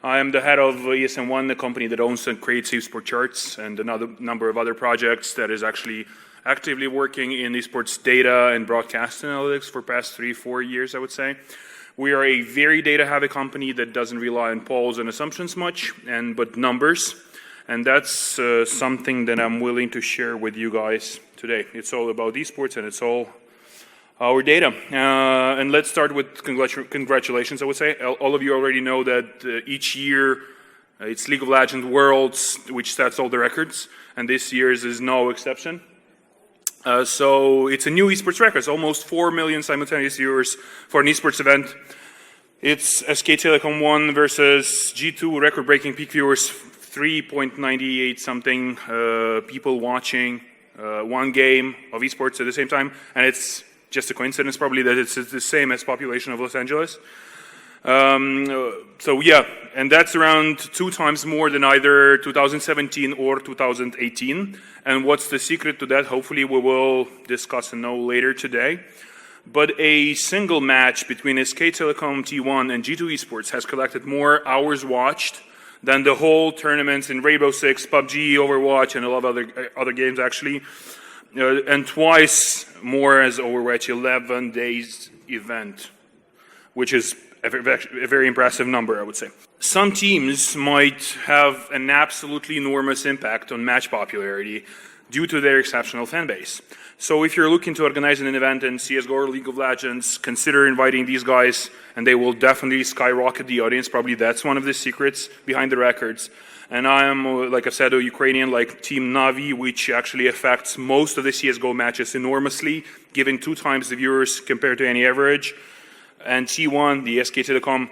I am the head of ESN1, the company that owns and creates esports charts and another number of other projects that is actually actively working in esports data and broadcast analytics for past 3-4 years, I would say. We are a very data-heavy company that doesn't rely on polls and assumptions much, but numbers. And that's something that I'm willing to share with you guys today. It's all about esports and it's all our data. And let's start with congratulations, I would say. All of you already know that each year it's League of Legends Worlds, which sets all the records. And this year's is no exception. So it's a new esports record. It's almost 4 million simultaneous viewers for an esports event. It's SK Telecom 1 versus G2, record-breaking peak viewers, 3.98 something people watching one game of esports at the same time. And it's just a coincidence probably that it's the same as population of Los Angeles. So yeah, and that's around 2 times more than either 2017 or 2018. And what's the secret to that? Hopefully we will discuss and know later today. But a single match between SK Telecom T1 and G2 Esports has collected more hours watched than the whole tournaments in Rainbow Six, PUBG, Overwatch, and a lot of other games actually. And twice more as Overwatch 11 days event, which is a very impressive number, I would say. Some teams might have an absolutely enormous impact on match popularity due to their exceptional fan base. So if you're looking to organize an event in CSGO or League of Legends, consider inviting these guys, and they will definitely skyrocket the audience. Probably that's one of the secrets behind the records. And I am, like I said, a Ukrainian, like Team Navi, which actually affects most of the CSGO matches enormously, giving 2 times the viewers compared to any average. And T1, the SK Telecom,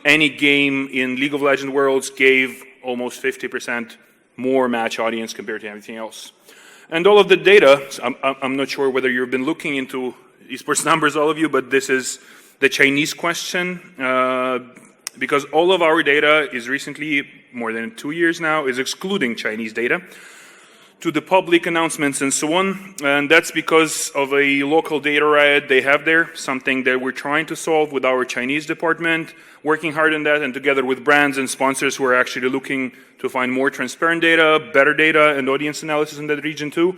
any game in League of Legends Worlds gave almost 50% more match audience compared to everything else. And all of the data, I'm not sure whether you've been looking into esports numbers, all of you, but this is the Chinese question, because all of our data is recently, more than 2 years now, is excluding Chinese data to the public announcements and so on. And that's because of a local data riot they have there, something that we're trying to solve with our Chinese department, working hard on that, and together with brands and sponsors who are actually looking to find more transparent data, better data, and audience analysis in that region too.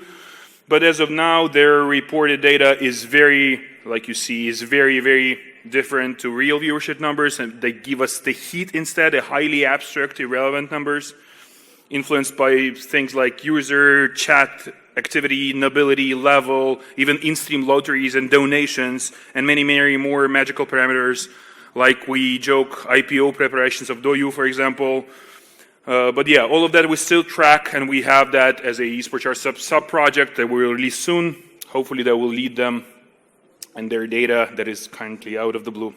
But as of now, their reported data is very, like you see, is very, very different to real viewership numbers, and they give us the heat instead, a highly abstract, irrelevant numbers, influenced by things like user, chat, activity, nobility, level, even in-stream lotteries and donations, and many, many more magical parameters, like we joke IPO preparations of Douyu, for example. But yeah, all of that we still track, and we have that as a esports chart sub-project that we will release soon. Hopefully that will lead them and their data that is currently out of the blue.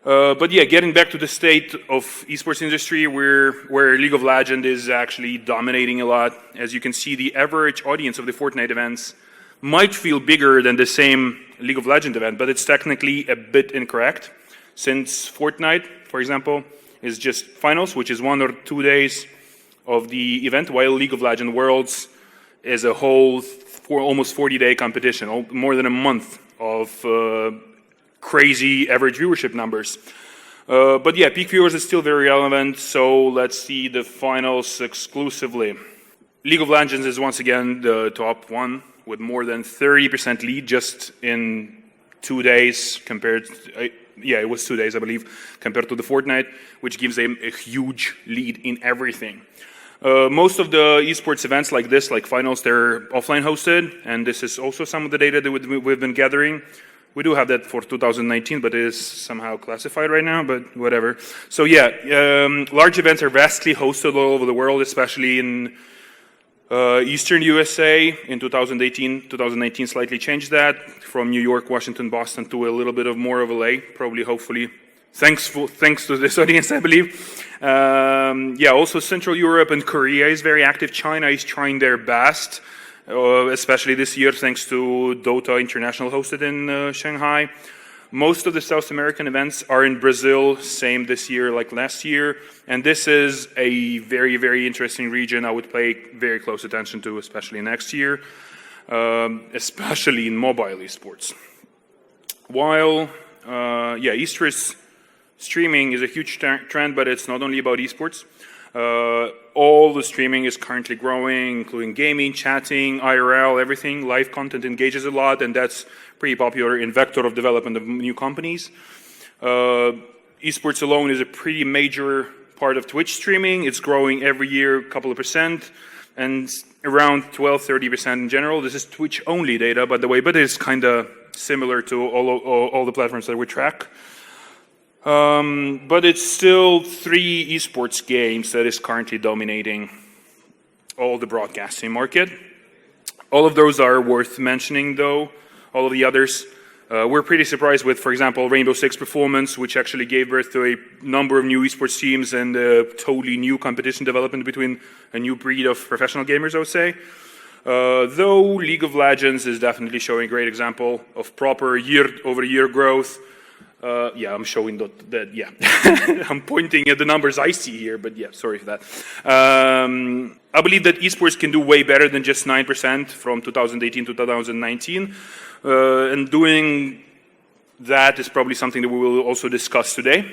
But yeah, getting back to the state of esports industry, where League of Legends is actually dominating a lot. As you can see, the average audience of the Fortnite events might feel bigger than the same League of Legends event, but it's technically a bit incorrect, since Fortnite, for example, is just finals, which is 1 or 2 days of the event, while League of Legends Worlds is a whole almost 40-day competition, more than a month of crazy average viewership numbers. But yeah, peak viewers is still very relevant, so let's see the finals exclusively. League of Legends is once again the top one with more than 30% lead just in 2 days compared to, yeah, it was 2 days, I believe, compared to the Fortnite, which gives them a huge lead in everything. Most of the esports events like this, like finals, they're offline hosted, and this is also some of the data that we've been gathering. We do have that for 2019, but it is somehow classified right now, but whatever. So yeah, large events are vastly hosted all over the world, especially in Eastern USA in 2018. 2019 slightly changed that from New York, Washington, Boston to a little bit of more of LA, probably, hopefully. Thanks to this audience, I believe. Yeah, also Central Europe and Korea is very active. China is trying their best, especially this year, thanks to Dota International hosted in Shanghai. Most of the South American events are in Brazil, same this year like last year. And this is a very, very interesting region I would pay very close attention to, especially next year, especially in mobile esports. While, yeah, Easter is Streaming is a huge trend, but it's not only about esports. All the streaming is currently growing, including gaming, chatting, IRL, everything. Live content engages a lot, and that's pretty popular in vector of development of new companies. Esports alone is a pretty major part of Twitch streaming. It's growing every year, a couple of percent, and around 12-30% in general. This is Twitch-only data, by the way, but it's kind of similar to all the platforms that we track. But it's still 3 esports games that is currently dominating all the broadcasting market. All of those are worth mentioning, though. All of the others, we're pretty surprised with, for example, Rainbow Six Performance, which actually gave birth to a number of new esports teams and a totally new competition development between a new breed of professional gamers, I would say. Though League of Legends is definitely showing a great example of proper year-over-year growth. Yeah, I'm showing that yeah. I'm pointing at the numbers I see here, but yeah, sorry for that. I believe that esports can do way better than just 9% from 2018 to 2019. And doing that is probably something that we will also discuss today.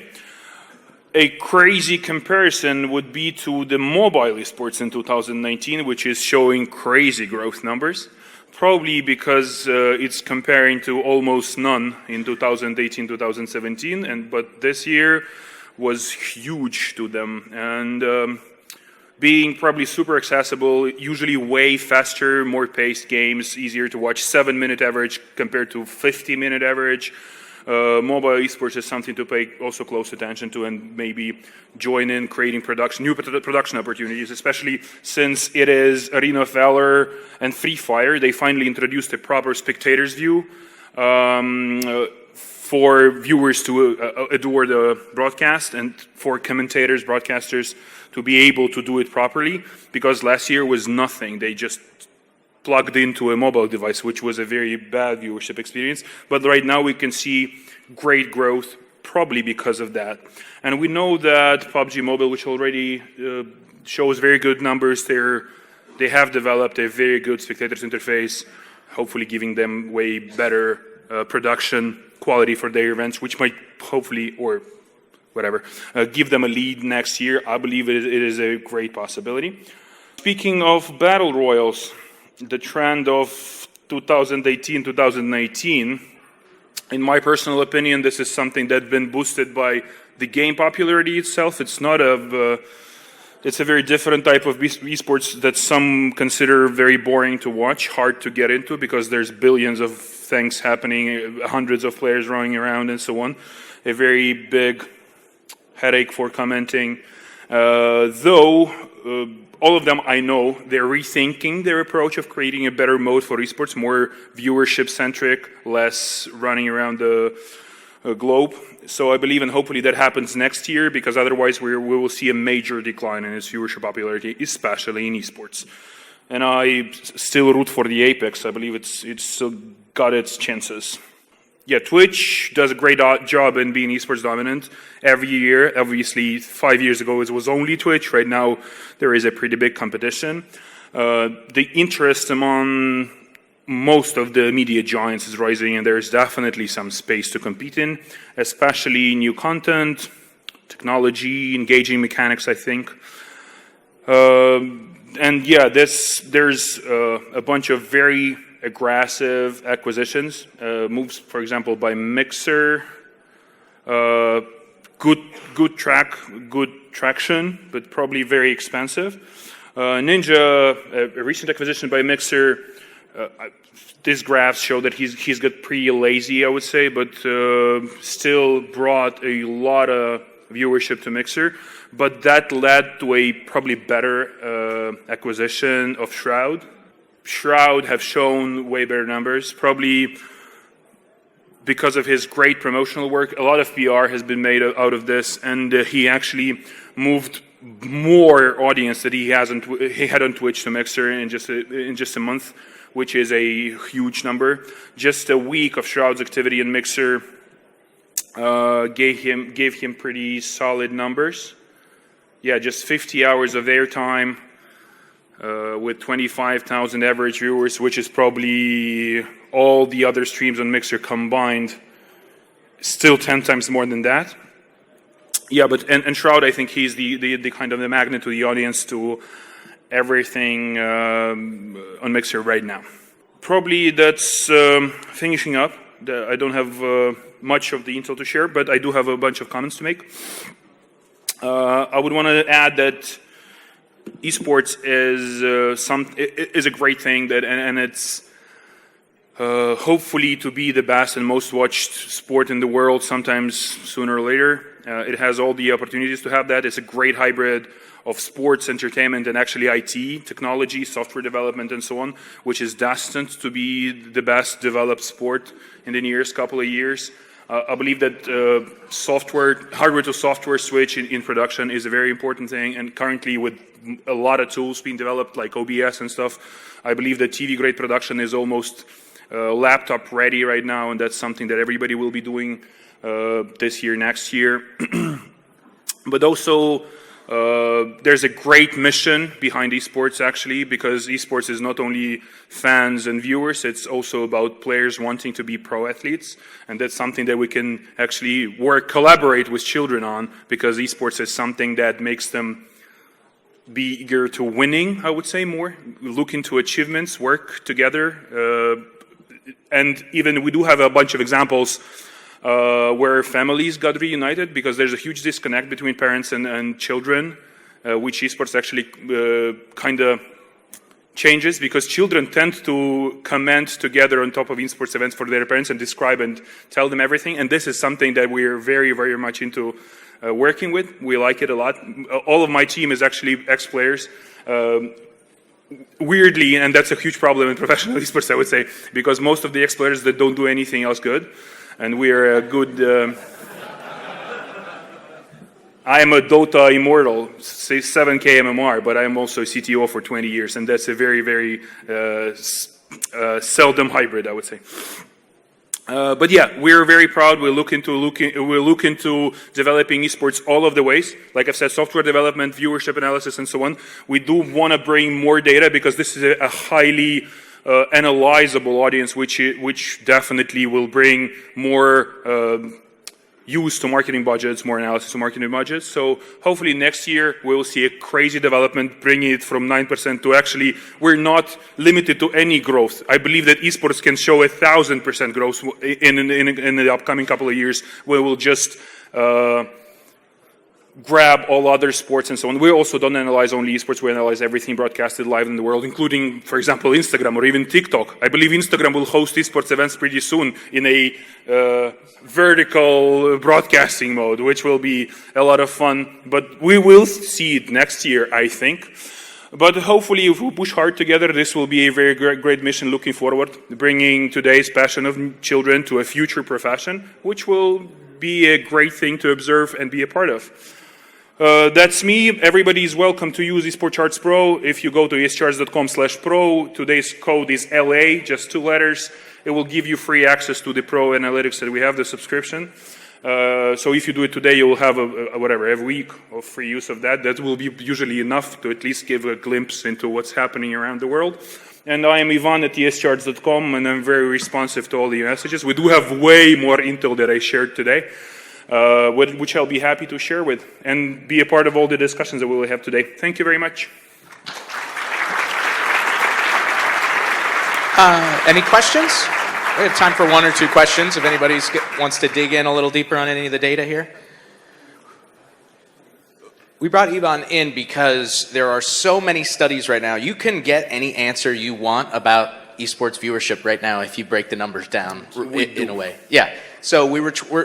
A crazy comparison would be to the mobile esports in 2019, which is showing crazy growth numbers. Probably because it's comparing to almost none in 2018, 2017, but this year was huge to them. And being probably super accessible, usually way faster, more paced games, easier to watch, 7-minute average compared to 50-minute average. Mobile esports is something to pay also close attention to and maybe join in creating new production opportunities, especially since it is Arena of Valor and Free Fire. They finally introduced a proper spectator's view for viewers to adore the broadcast and for commentators, broadcasters to be able to do it properly, because last year was nothing. They just plugged into a mobile device, which was a very bad viewership experience. But right now we can see great growth, probably because of that. And we know that PUBG Mobile, which already shows very good numbers, they have developed a very good spectators interface, hopefully giving them way better production quality for their events, which might hopefully, or whatever, give them a lead next year. I believe it is a great possibility. Speaking of battle royals, the trend of 2018-2019, in my personal opinion, this is something that's been boosted by the game popularity itself. It's not it's a very different type of esports that some consider very boring to watch, hard to get into because there's billions of things happening, hundreds of players running around and so on. A very big headache for commenting. Though all of them, I know, they're rethinking their approach of creating a better mode for esports, more viewership-centric, less running around the globe. So I believe, and hopefully that happens next year, because otherwise we will see a major decline in its viewership popularity, especially in esports. And I still root for the Apex. I believe it's still got its chances. Yeah, Twitch does a great job in being esports dominant every year. Obviously, 5 years ago it was only Twitch. Right now there is a pretty big competition. The interest among most of the media giants is rising, and there's definitely some space to compete in, especially new content, technology, engaging mechanics, I think. And yeah, there's a bunch of very aggressive acquisitions, moves, for example, by Mixer, good traction, but probably very expensive. Ninja, a recent acquisition by Mixer. These graphs show that he's got pretty lazy, I would say, but still brought a lot of viewership to Mixer. But that led to a probably better acquisition of Shroud. Shroud have shown way better numbers, probably because of his great promotional work. A lot of PR has been made out of this, and he actually moved more audience that he had on Twitch to Mixer in just a month, which is a huge number. Just a week of Shroud's activity in Mixer gave him pretty solid numbers. Yeah, just 50 hours of airtime. With 25,000 average viewers, which is probably all the other streams on Mixer combined, still 10 times more than that. Yeah, but and Shroud, I think he's the kind of the magnet to the audience to everything on Mixer right now. Probably that's finishing up. I don't have much of the intel to share, but I do have a bunch of comments to make. I would want to add that esports is a great thing and it's hopefully to be the best and most watched sport in the world sometimes sooner or later. It has all the opportunities to have that. It's a great hybrid of sports, entertainment, and actually IT, technology, software development, and so on, which is destined to be the best developed sport in the nearest couple of years. I believe that hardware to software switch in production is a very important thing, and currently with a lot of tools being developed like OBS and stuff, I believe that TV grade production is almost laptop ready right now, and that's something that everybody will be doing this year, next year. But also, there's a great mission behind esports actually, because esports is not only fans and viewers, it's also about players wanting to be pro athletes, and that's something that we can actually collaborate with children on, because esports is something that makes them be eager to winning, I would say, more, look into achievements, work together, and even we do have a bunch of examples where families got reunited, because there's a huge disconnect between parents and children, which esports actually kind of changes, because children tend to comment together on top of esports events for their parents and describe and tell them everything, and this is something that we're very, very much into working with. We like it a lot. All of my team is actually ex-players. Weirdly, and that's a huge problem in professional esports, I would say, because most of the ex-players that don't do anything else good, and we're a good... I am a Dota immortal, say 7K MMR, but I'm also a CTO for 20 years, and that's a very, very seldom hybrid, I would say. But yeah, we're very proud. We'll look into developing esports all of the ways. Like I've said, software development, viewership analysis, and so on. We do want to bring more data, because this is a highly analyzable audience, which definitely will bring more use to marketing budgets, more analysis to marketing budgets. So hopefully next year we'll see a crazy development, bringing it from 9% to actually, we're not limited to any growth. I believe that esports can show 1,000% growth in the upcoming couple of years, where we'll just grab all other sports and so on. We also don't analyze only esports, we analyze everything broadcasted live in the world, including, for example, Instagram or even TikTok. I believe Instagram will host esports events pretty soon in a vertical broadcasting mode, which will be a lot of fun. But we will see it next year, I think. But hopefully, if we push hard together, this will be a very great mission looking forward, bringing today's passion of children to a future profession, which will be a great thing to observe and be a part of. That's me. Everybody is welcome to use Esports Pro. If you go to esports.com/pro, today's code is LA, just 2 letters. It will give you free access to the Pro analytics that we have, the subscription. So if you do it today, you will have a week of free use of that. That will be usually enough to at least give a glimpse into what's happening around the world. And I am Ivan at escharts.com, and I'm very responsive to all the messages. We do have way more intel that I shared today, which I'll be happy to share with and be a part of all the discussions that we will have today. Thank you very much. Any questions? We have time for 1 or 2 questions if anybody wants to dig in a little deeper on any of the data here. We brought Ivan in because there are so many studies right now. You can get any answer you want about esports viewership right now if you break the numbers down in a way. Yeah. So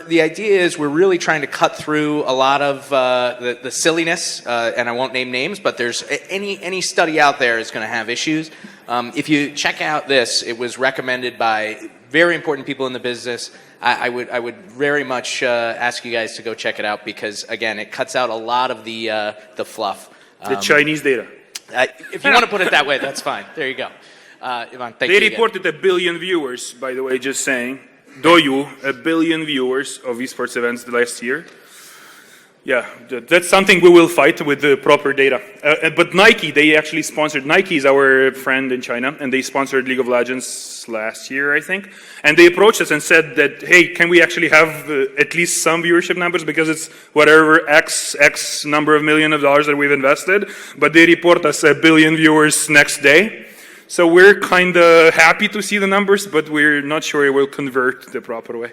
the idea is we're really trying to cut through a lot of the silliness, and I won't name names, but there's any study out there is going to have issues. If you check out this, it was recommended by very important people in the business. I would very much ask you guys to go check it out, because again, it cuts out a lot of the fluff. The Chinese data. If you want to put it that way, that's fine. There you go. Ivan, thank you. They reported 1 billion viewers, by the way, just saying. 1 billion viewers of esports events the last year. Yeah, that's something we will fight with the proper data. But Nike, they actually sponsored, Nike is our friend in China, and they sponsored League of Legends last year, I think. And they approached us and said that, hey, can we actually have at least some viewership numbers, because it's whatever X number of million of dollars that we've invested, but they report us 1 billion viewers next day. So we're kind of happy to see the numbers, but we're not sure it will convert the proper way.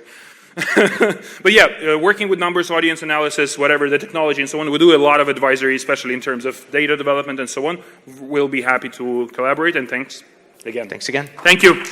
But yeah, working with numbers, audience analysis, whatever, the technology and so on, we do a lot of advisory, especially in terms of data development and so on. We'll be happy to collaborate, and thanks again. Thanks again. Thank you.